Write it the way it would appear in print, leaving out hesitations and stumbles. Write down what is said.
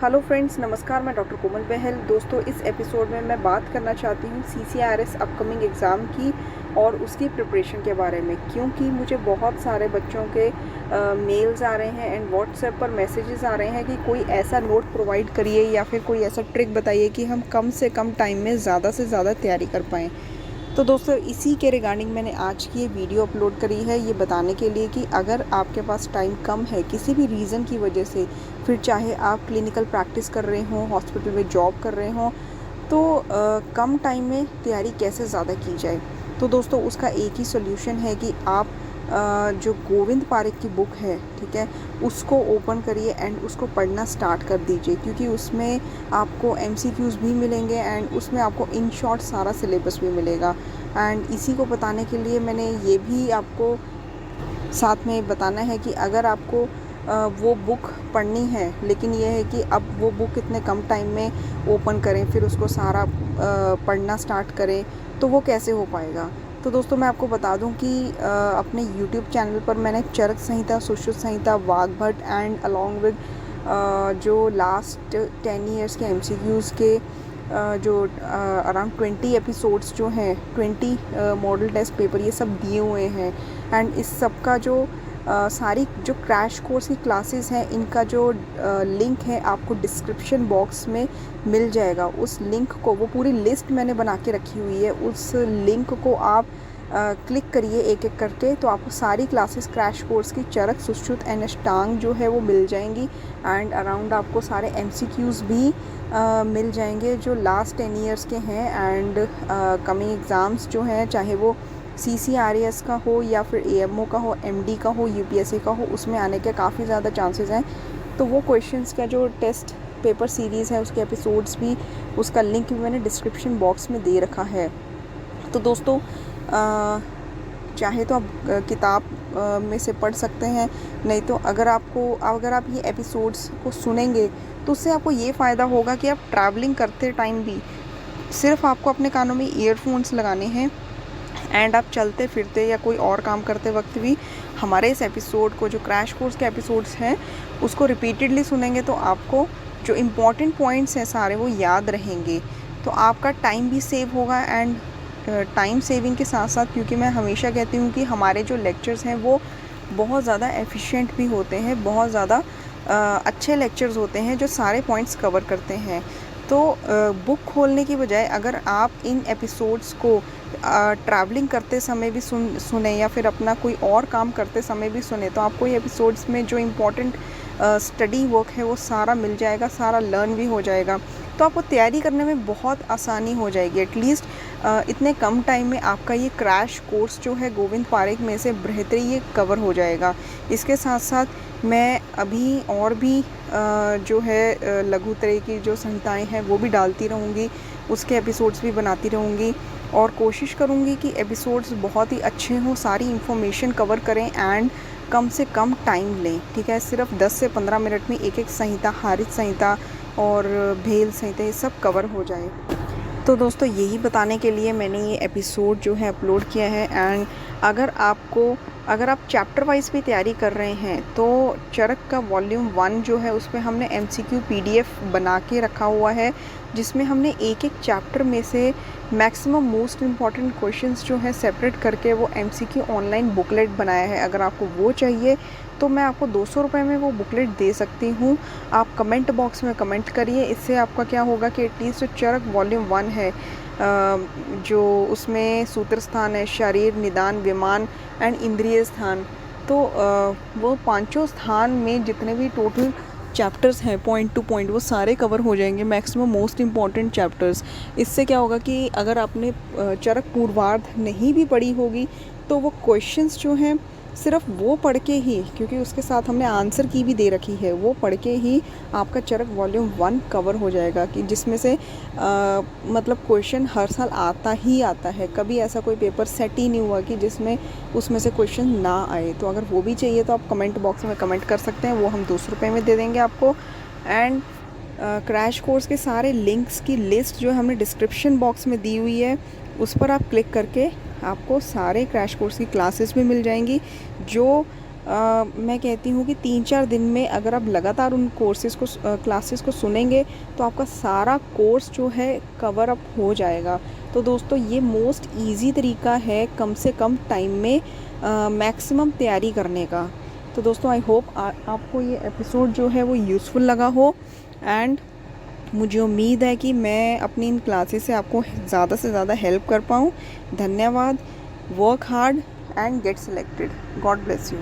Hello friends, नमस्कार। मैं doctor कोमल बहल। दोस्तों, इस एपिसोड में मैं बात करना चाहती हूँ CCRS अपकमिंग एग्ज़ाम की और उसकी प्रिपरेशन के बारे में, क्योंकि मुझे बहुत सारे बच्चों के मेल्स आ रहे हैं एंड व्हाट्सएप पर मैसेजेस आ रहे हैं कि कोई ऐसा नोट प्रोवाइड करिए या फिर कोई ऐसा ट्रिक बताइए कि हम कम से कम टाइम में ज़्यादा से ज़्यादा तैयारी कर पाएँ। तो दोस्तों, इसी के रिगार्डिंग मैंने आज की ये वीडियो अपलोड करी है, ये बताने के लिए कि अगर आपके पास टाइम कम है किसी भी रीज़न की वजह से, फिर चाहे आप क्लिनिकल प्रैक्टिस कर रहे हों, हॉस्पिटल में जॉब कर रहे हों, तो कम टाइम में तैयारी कैसे ज़्यादा की जाए। तो दोस्तों, उसका एक ही सॉल्यूशन है कि आप जो गोविंद पारेख की बुक है, ठीक है, उसको ओपन करिए एंड उसको पढ़ना स्टार्ट कर दीजिए, क्योंकि उसमें आपको MCQs भी मिलेंगे एंड उसमें आपको इन शॉर्ट सारा सिलेबस भी मिलेगा। एंड इसी को बताने के लिए मैंने ये भी आपको साथ में बताना है कि अगर आपको वो बुक पढ़नी है, लेकिन ये है कि अब वो बुक इतने कम टाइम में ओपन करें, फिर उसको सारा पढ़ना स्टार्ट करें, तो वो कैसे हो पाएगा। तो दोस्तों, मैं आपको बता दूं कि अपने YouTube चैनल पर मैंने चरक संहिता, सुश्रुत संहिता, वाग्भट एंड अलॉन्ग विद जो लास्ट 10 ईयर्स के MCQs के जो अराउंड 20 एपिसोड्स जो हैं, 20 मॉडल टेस्ट पेपर, ये सब दिए हुए हैं। एंड इस सब का जो सारी जो क्रैश कोर्स की क्लासेस हैं, इनका जो लिंक है आपको डिस्क्रिप्शन बॉक्स में मिल जाएगा। उस लिंक को, वो पूरी लिस्ट मैंने बना के रखी हुई है, उस लिंक को आप क्लिक करिए एक एक करके, तो आपको सारी क्लासेस क्रैश कोर्स की चरक, सुश्रुत एंड अष्टांग जो है वो मिल जाएंगी। एंड अराउंड आपको सारे MCQs भी मिल जाएंगे जो लास्ट 10 ईयर्स के हैं। एंड कमिंग एग्ज़ाम्स जो हैं, चाहे वो CCRS का हो या फिर AMO का हो, MD का हो, UPSC का हो, उसमें आने के काफ़ी ज़्यादा चांसेस हैं। तो वो क्वेश्चंस का जो टेस्ट पेपर सीरीज़ है, उसके एपिसोड्स भी, उसका लिंक भी मैंने डिस्क्रिप्शन बॉक्स में दे रखा है। तो दोस्तों, चाहे तो आप किताब में से पढ़ सकते हैं, नहीं तो अगर आप ये एपिसोड्स को सुनेंगे तो उससे आपको ये फ़ायदा होगा कि आप ट्रैवलिंग करते टाइम भी सिर्फ आपको अपने कानों में ईयरफोन्स लगाने हैं एंड आप चलते फिरते या कोई और काम करते वक्त भी हमारे इस एपिसोड को, जो क्रैश कोर्स के एपिसोड्स हैं, उसको रिपीटेडली सुनेंगे तो आपको जो इम्पॉर्टेंट पॉइंट्स हैं सारे वो याद रहेंगे। तो आपका टाइम भी सेव होगा। एंड टाइम सेविंग के साथ साथ, क्योंकि मैं हमेशा कहती हूँ कि हमारे जो लेक्चर्स हैं वो बहुत ज़्यादा एफिशिएंट भी होते हैं, बहुत ज़्यादा अच्छे लेक्चर्स होते हैं जो सारे पॉइंट्स कवर करते हैं। तो बुक खोलने की बजाय अगर आप इन एपिसोड्स को ट्रैवलिंग करते समय भी सुने या फिर अपना कोई और काम करते समय भी सुने, तो आपको ये एपिसोड्स में जो इम्पोर्टेंट स्टडी वर्क है वो सारा मिल जाएगा, सारा लर्न भी हो जाएगा। तो आपको तैयारी करने में बहुत आसानी हो जाएगी। एटलीस्ट इतने कम टाइम में आपका ये क्रैश कोर्स जो है गोविंद पारेख में से बेहतरीन ये कवर हो जाएगा। इसके साथ साथ मैं अभी और भी जो है लघु तरह की जो संहिताएँ हैं वो भी डालती रहूँगी, उसके एपिसोड्स भी बनाती रहूँगी और कोशिश करूँगी कि एपिसोड्स बहुत ही अच्छे हों, सारी इन्फॉर्मेशन कवर करें एंड कम से कम टाइम लें, ठीक है। सिर्फ 10 से 15 मिनट में एक एक संहिता, हारित संहिता और भेल संहिता, ये सब कवर हो जाए। तो दोस्तों, यही बताने के लिए मैंने ये एपिसोड जो है अपलोड किया है। एंड अगर आप चैप्टर वाइज भी तैयारी कर रहे हैं, तो चरक का वॉल्यूम 1 जो है उस पे हमने MCQ PDF बना के रखा हुआ है, जिसमें हमने एक एक चैप्टर में से मैक्सिमम मोस्ट इम्पॉर्टेंट क्वेश्चंस जो है सेपरेट करके वो MCQ ऑनलाइन बुकलेट बनाया है। अगर आपको वो चाहिए तो मैं आपको 200 रुपये में वो बुकलेट दे सकती हूँ। आप कमेंट बॉक्स में कमेंट करिए। इससे आपका क्या होगा कि एटलीस्ट जो चरक वॉल्यूम 1 है, जो उसमें सूत्र स्थान है, शरीर, निदान, विमान एंड इंद्रिय स्थान, तो वो पांचों स्थान में जितने भी टोटल चैप्टर्स हैं पॉइंट टू पॉइंट, वो सारे कवर हो जाएंगे, मैक्सिमम मोस्ट इम्पॉर्टेंट चैप्टर्स। इससे क्या होगा कि अगर आपने चरक पूर्वार्ध नहीं भी पढ़ी होगी तो वो क्वेश्चंस जो हैं सिर्फ वो पढ़ के ही, क्योंकि उसके साथ हमने आंसर की भी दे रखी है, वो पढ़ के ही आपका चरक वॉल्यूम 1 कवर हो जाएगा, कि जिसमें से मतलब क्वेश्चन हर साल आता ही आता है। कभी ऐसा कोई पेपर सेट ही नहीं हुआ कि जिसमें उसमें से क्वेश्चन ना आए। तो अगर वो भी चाहिए तो आप कमेंट बॉक्स में कमेंट कर सकते हैं, वो हम 200 रुपये में दे देंगे आपको। एंड क्रैश कोर्स के सारे लिंक्स की लिस्ट जो हमने डिस्क्रिप्शन बॉक्स में दी हुई है, उस पर आप क्लिक करके आपको सारे क्रैश कोर्स की क्लासेस भी मिल जाएंगी, जो मैं कहती हूँ कि 3-4 दिन में अगर आप लगातार उन क्लासेस को सुनेंगे तो आपका सारा कोर्स जो है कवर अप हो जाएगा। तो दोस्तों ये मोस्ट इजी तरीका है कम से कम टाइम में मैक्सिमम तैयारी करने का। तो दोस्तों आई होप आपको ये एपिसोड जो है वो यूज़फुल लगा हो, एंड मुझे उम्मीद है कि मैं अपनी इन क्लासेस से आपको ज़्यादा से ज़्यादा हेल्प कर पाऊँ। धन्यवाद। Work hard and get selected. God bless you.